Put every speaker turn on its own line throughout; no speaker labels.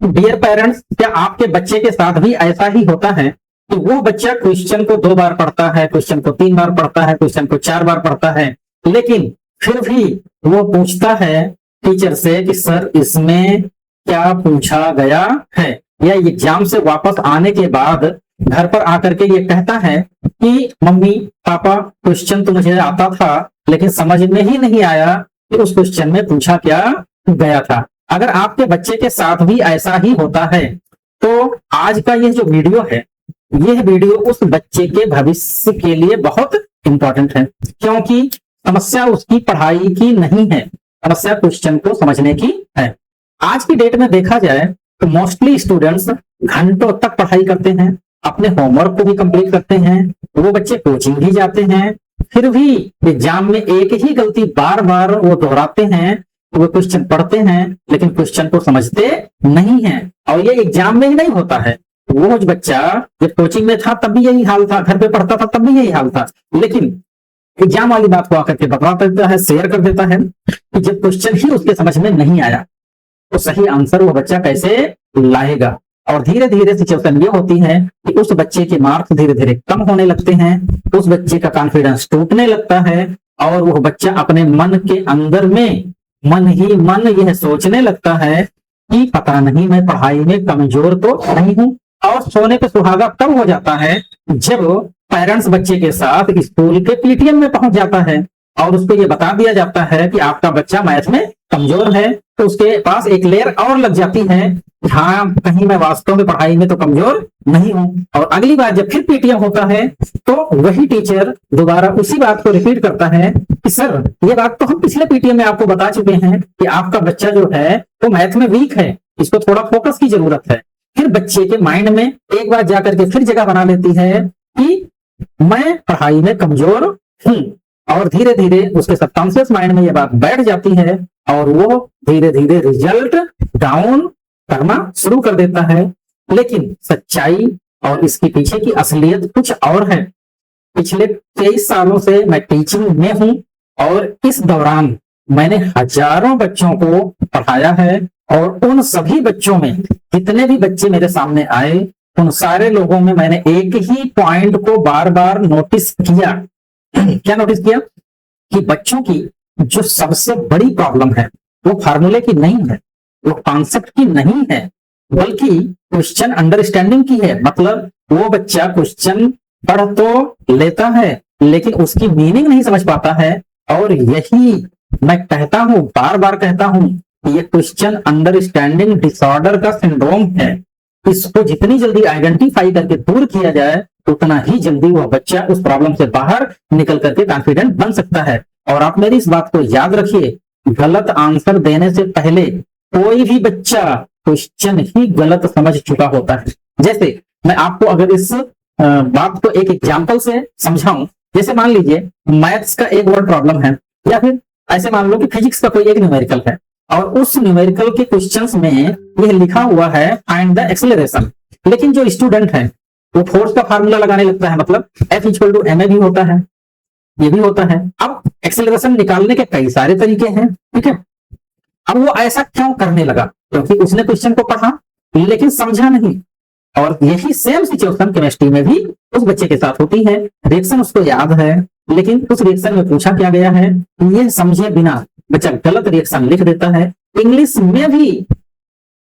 Dear parents, क्या आपके बच्चे के साथ भी ऐसा ही होता है कि वो बच्चा क्वेश्चन को 2 बार पढ़ता है, क्वेश्चन को 3 बार पढ़ता है, क्वेश्चन को 4 बार पढ़ता है, लेकिन फिर भी वो पूछता है टीचर से कि सर इसमें क्या पूछा गया है, या एग्जाम से वापस आने के बाद घर पर आकर के ये कहता है कि मम्मी पापा क्वेश्चन तो मुझे आता था लेकिन समझ में ही नहीं आया कि उस क्वेश्चन में पूछा क्या गया था। अगर आपके बच्चे के साथ भी ऐसा ही होता है तो आज का ये जो वीडियो है, यह वीडियो उस बच्चे के भविष्य के लिए बहुत इंपॉर्टेंट है, क्योंकि समस्या उसकी पढ़ाई की नहीं है, समस्या क्वेश्चन को समझने की है। आज की डेट में देखा जाए तो मोस्टली स्टूडेंट्स घंटों तक पढ़ाई करते हैं, अपने होमवर्क को भी कंप्लीट करते हैं, वो बच्चे कोचिंग भी जाते हैं, फिर भी एग्जाम में एक ही गलती बार बार वो दोहराते हैं। वो क्वेश्चन पढ़ते हैं लेकिन क्वेश्चन को समझते नहीं हैं। और ये एग्जाम में ही नहीं होता है, वो बच्चा जब कोचिंग में था तब भी यही हाल था, घर पे पढ़ता था तब भी यही हाल था, लेकिन एग्जाम वाली बात को आकर के बता देता है, शेयर कर देता है कि जब क्वेश्चन ही उसके समझ में नहीं आया तो सही आंसर वो बच्चा कैसे लाएगा। और धीरे धीरे सिचुएशन ये होती है कि उस बच्चे के मार्क्स धीरे धीरे कम होने लगते हैं, उस बच्चे का कॉन्फिडेंस टूटने लगता है और वो बच्चा अपने मन के अंदर में मन ही मन यह सोचने लगता है कि पता नहीं मैं पढ़ाई में कमजोर तो नहीं हूं। और सोने पे सुहागा तब हो जाता है जब पेरेंट्स बच्चे के साथ स्कूल के पीटीएम में पहुंच जाता है और उसको ये बता दिया जाता है कि आपका बच्चा मैथ में कमजोर है, तो उसके पास एक लेयर और लग जाती है, हाँ कहीं मैं वास्तव में पढ़ाई में तो कमजोर नहीं हूं। और अगली बार जब फिर पीटीएम होता है तो वही टीचर दोबारा उसी बात को रिपीट करता है कि सर ये बात तो हम पिछले पीटीएम में आपको बता चुके हैं कि आपका बच्चा जो है वो मैथ में वीक है, इसको थोड़ा फोकस की जरूरत है। फिर बच्चे के माइंड में एक बार जाकर के फिर जगह बना लेती है कि मैं पढ़ाई में कमजोर हूं, और धीरे धीरे उसके सबकॉन्शियस माइंड में यह बात बैठ जाती है और वो धीरे धीरे रिजल्ट डाउन करना शुरू कर देता है। लेकिन सच्चाई और इसके पीछे की असलियत कुछ और है। पिछले 23 सालों से मैं टीचिंग में हूं और इस दौरान मैंने हजारों बच्चों को पढ़ाया है और उन सभी बच्चों में जितने भी बच्चे मेरे सामने आए उन सारे लोगों में मैंने एक ही पॉइंट को बार बार नोटिस किया। क्या नोटिस किया? कि बच्चों की जो सबसे बड़ी प्रॉब्लम है वो फार्मूले की नहीं है, वो कॉन्सेप्ट की नहीं है, बल्कि क्वेश्चन अंडरस्टैंडिंग की है। मतलब वो बच्चा क्वेश्चन पढ़ तो लेता है लेकिन उसकी मीनिंग नहीं समझ पाता है। और यही मैं कहता हूं, बार बार कहता हूं, ये क्वेश्चन अंडरस्टैंडिंग डिसऑर्डर का सिंड्रोम है। इसको जितनी जल्दी आइडेंटिफाई करके दूर किया जाए उतना ही जल्दी वह बच्चा उस प्रॉब्लम से बाहर निकल करके कॉन्फिडेंट बन सकता है। और आप मेरी इस बात को याद रखिए, गलत आंसर देने से पहले कोई भी बच्चा क्वेश्चन ही गलत समझ चुका होता है। जैसे मैं आपको अगर इस बात को एक एग्जांपल से समझाऊं, जैसे मान लीजिए मैथ्स का एक वर्ड प्रॉब्लम है, या फिर ऐसे मान लो कि फिजिक्स का कोई एक न्यूमेरिकल है और उस न्यूमेरिकल के क्वेश्चंस में यह लिखा हुआ है फाइंड द एक्सेलरेशन, लेकिन जो स्टूडेंट है वो फोर्स का फार्मूला लगाने लगता है, मतलब F = ma भी होता है, ये भी होता है। अब एक्सेलरेशन निकालने के कई सारे तरीके हैं, ठीक है। अब वो ऐसा क्यों करने लगा? क्योंकि उसने क्वेश्चन को पढ़ा लेकिन समझा नहीं। और यही सेम सिचुएशन केमिस्ट्री में भी उस बच्चे के साथ होती है। रिएक्शन उसको याद है लेकिन उस रिएक्शन में पूछा क्या गया है ये समझे बिना बच्चा गलत रिएक्शन लिख देता है। इंग्लिश में भी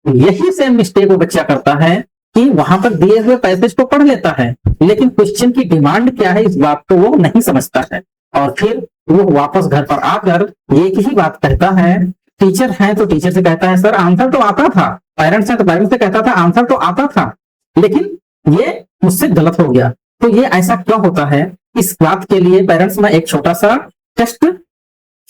यही सेम मिस्टेक वो बच्चा करता है कि वहां पर दिए हुए पैसेज को पढ़ लेता है लेकिन क्वेश्चन की डिमांड क्या है इस बात को वो नहीं समझता है। और फिर वो वापस घर पर आकर एक ही बात कहता है, टीचर है तो टीचर से कहता है सर आंसर तो आता था, पेरेंट्स है तो पेरेंट्स से कहता था आंसर तो आता था, लेकिन ये मुझसे गलत हो गया। तो ये ऐसा क्यों होता है? इस बात के लिए पेरेंट्स में एक छोटा सा टेस्ट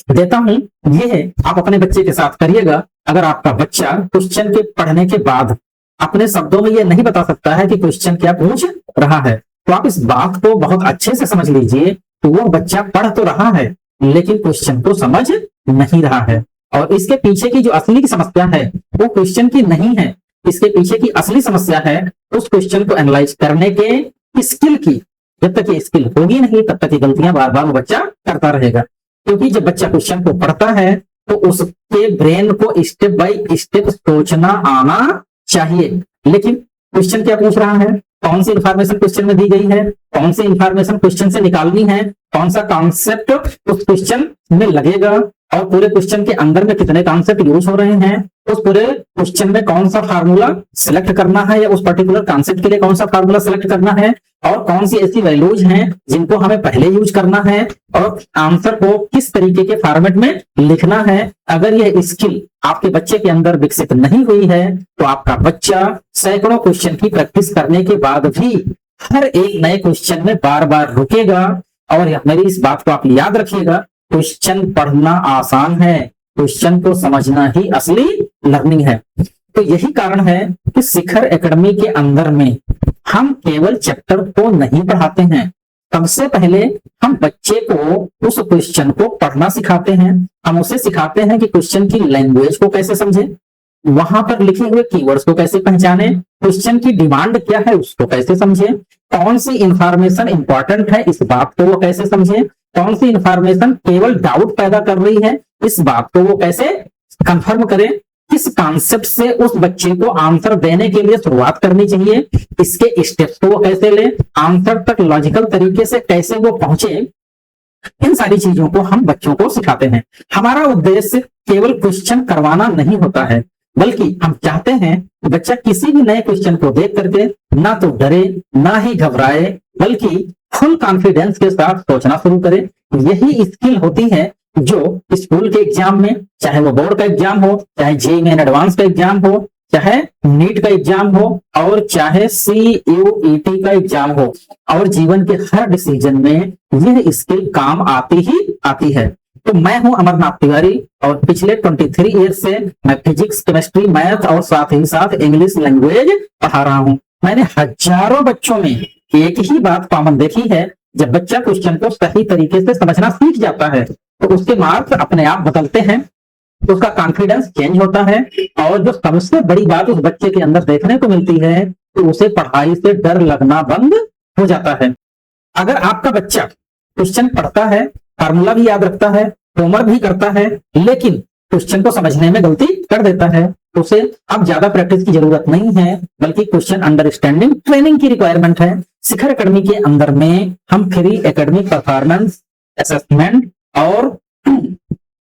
देता हूं, ये आप अपने बच्चे के साथ करिएगा। अगर आपका बच्चा क्वेश्चन के पढ़ने के बाद अपने शब्दों में ये नहीं बता सकता है कि क्वेश्चन क्या पूछ रहा है, तो आप इस बात को बहुत अच्छे से समझ लीजिए कि वो बच्चा पढ़ तो रहा है लेकिन क्वेश्चन को समझ नहीं रहा है। और इसके पीछे की जो असली की समस्या है वो क्वेश्चन की नहीं है, इसके पीछे की असली समस्या है उस क्वेश्चन को एनालाइज करने के स्किल की। जब तक ये स्किल होगी नहीं तब तक ये गलतियां बार बार वो बच्चा करता रहेगा। क्योंकि जब बच्चा क्वेश्चन को पढ़ता है तो उसके ब्रेन को स्टेप बाय स्टेप सोचना आना चाहिए। लेकिन क्वेश्चन क्या पूछ रहा है, कौन सी इंफॉर्मेशन क्वेश्चन में दी गई है, कौन सी इंफॉर्मेशन क्वेश्चन से निकालनी है, कौन सा कॉन्सेप्ट उस क्वेश्चन में लगेगा, और पूरे क्वेश्चन के अंदर में कितने कॉन्सेप्ट यूज हो रहे हैं, उस पूरे क्वेश्चन में कौन सा फार्मूला सिलेक्ट करना है या उस पर्टिकुलर कॉन्सेप्ट के लिए कौन सा फार्मूला सिलेक्ट करना है, और कौन सी ऐसी वैल्यूज हैं जिनको हमें पहले यूज करना है, और आंसर को किस तरीके के फॉर्मेट में लिखना है। अगर यह स्किल आपके बच्चे के अंदर विकसित नहीं हुई है तो आपका बच्चा सैकड़ों क्वेश्चन की प्रैक्टिस करने के बाद भी हर एक नए क्वेश्चन में बार बार रुकेगा। और मेरी इस बात को आप याद रखिएगा, क्वेश्चन पढ़ना आसान है, क्वेश्चन को समझना ही असली लर्निंग है। तो यही कारण है कि शिखर एकेडमी के अंदर में हम केवल चैप्टर को नहीं पढ़ाते हैं, सबसे पहले हम बच्चे को उस क्वेश्चन को पढ़ना सिखाते हैं। हम उसे सिखाते हैं कि क्वेश्चन की लैंग्वेज को कैसे समझे, वहां पर लिखे हुए कीवर्ड्स को कैसे पहचाने, क्वेश्चन की डिमांड क्या है उसको कैसे समझे, कौन सी इंफॉर्मेशन इंपॉर्टेंट है इस बात को वो कैसे समझे, कौन सी इंफॉर्मेशन केवल डाउट पैदा कर रही है इस बात को वो कैसे कंफर्म करें, किस कॉन्सेप्ट से उस बच्चे को आंसर देने के लिए शुरुआत करनी चाहिए, इसके स्टेप्स को वो कैसे ले, आंसर तक लॉजिकल तरीके से कैसे वो पहुंचे। इन सारी चीजों को हम बच्चों को सिखाते हैं। हमारा उद्देश्य केवल क्वेश्चन करवाना नहीं होता है, बल्कि हम चाहते हैं कि बच्चा किसी भी नए क्वेश्चन को देख करके ना तो डरे ना ही घबराए, बल्कि फुल कॉन्फिडेंस के साथ सोचना शुरू करे। यही स्किल होती है जो स्कूल के एग्जाम में, चाहे वो बोर्ड का एग्जाम हो, चाहे जेईई मेन एडवांस का एग्जाम हो, चाहे नीट का एग्जाम हो, और चाहे CUET का एग्जाम हो, और जीवन के हर डिसीजन में यह स्किल काम आती ही आती है। तो मैं हूं अमरनाथ तिवारी और पिछले 23 ईयर्स से मैं फिजिक्स, केमिस्ट्री, मैथ और साथ ही साथ इंग्लिश लैंग्वेज पढ़ा रहा हूं। मैंने हजारों बच्चों में एक ही बात कॉमन देखी है, जब बच्चा क्वेश्चन को सही तरीके से समझना सीख जाता है तो उसके मार्क्स अपने आप बदलते हैं, तो उसका कॉन्फिडेंस चेंज होता है, और जो सबसे बड़ी बात उस बच्चे के अंदर देखने को मिलती है तो उसे पढ़ाई से डर लगना बंद हो जाता है। अगर आपका बच्चा क्वेश्चन पढ़ता है, फार्मूला भी याद रखता है, होमवर्क भी करता है, लेकिन क्वेश्चन को समझने में गलती कर देता है, तो उसे अब ज्यादा प्रैक्टिस की जरूरत नहीं है, बल्कि क्वेश्चन अंडरस्टैंडिंग ट्रेनिंग की रिक्वायरमेंट है। शिखर एकेडमी के अंदर में हम फ्री एकेडमिक परफॉर्मेंस असेसमेंट और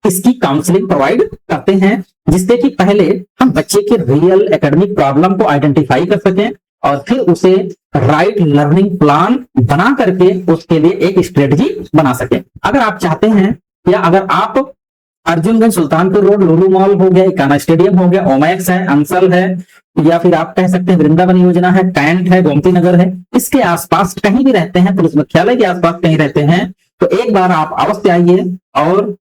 इसकी काउंसलिंग प्रोवाइड करते हैं, जिससे कि पहले हम बच्चे के रियल एकेडमिक प्रॉब्लम को आइडेंटिफाई कर सकें और फिर उसे राइट लर्निंग प्लान बना करके उसके लिए एक स्ट्रेटजी बना सकें। अगर आप चाहते हैं, या अगर आप अर्जुनगंज, सुल्तानपुर रोड, लुलु मॉल हो गया, इकाना स्टेडियम हो गया, ओमैक्स है, अंसल है, या फिर आप कह सकते हैं वृंदावन योजना है, कैंट है, गोमती नगर है, इसके आसपास कहीं भी रहते हैं, पुलिस मुख्यालय के आसपास कहीं रहते हैं, तो एक बार आप अवश्य आइए और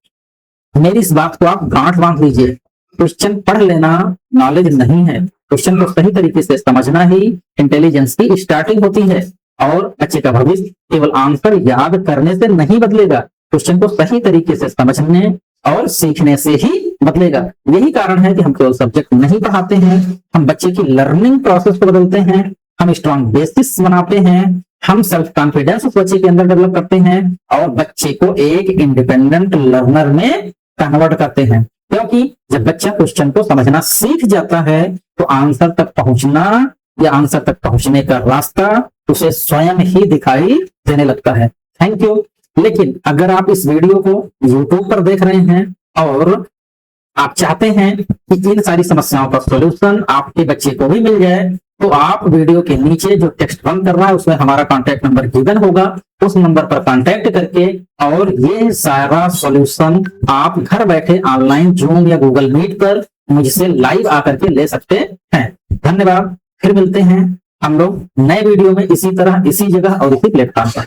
मेरी इस बात को आप गांठ बांध लीजिए। क्वेश्चन पढ़ लेना नॉलेज नहीं है, क्वेश्चन को सही तरीके से समझना ही इंटेलिजेंस की स्टार्टिंग होती है। और बच्चे का भविष्य केवल आंसर याद करने से नहीं बदलेगा, क्वेश्चन को सही तरीके से समझने और सीखने से ही बदलेगा। यही कारण है कि हम केवल सब्जेक्ट नहीं पढ़ाते हैं, हम बच्चे की लर्निंग प्रोसेस को बदलते हैं, हम स्ट्रॉन्ग बेसिस बनाते हैं, हम सेल्फ कॉन्फिडेंस उस बच्चे के अंदर डेवलप करते हैं और बच्चे को एक इंडिपेंडेंट लर्नर में कन्वर्ट करते हैं। क्योंकि जब बच्चा क्वेश्चन को समझना सीख जाता है तो आंसर तक पहुंचना या आंसर तक पहुंचने का रास्ता उसे स्वयं ही दिखाई देने लगता है। Thank you. लेकिन अगर आप इस वीडियो को YouTube पर देख रहे हैं और आप चाहते हैं कि इन सारी समस्याओं का सॉल्यूशन आपके बच्चे को भी मिल जाए, तो आप वीडियो के नीचे जो टेक्स्ट बंद कर रहा है उसमें हमारा कॉन्टैक्ट नंबर गिवन होगा, उस नंबर पर कॉन्टैक्ट करके और ये सारा सॉल्यूशन आप घर बैठे ऑनलाइन जूम या गूगल मीट पर मुझसे लाइव आकर के ले सकते हैं। धन्यवाद। फिर मिलते हैं हम लोग नए वीडियो में इसी तरह, इसी जगह और इसी प्लेटफॉर्म पर।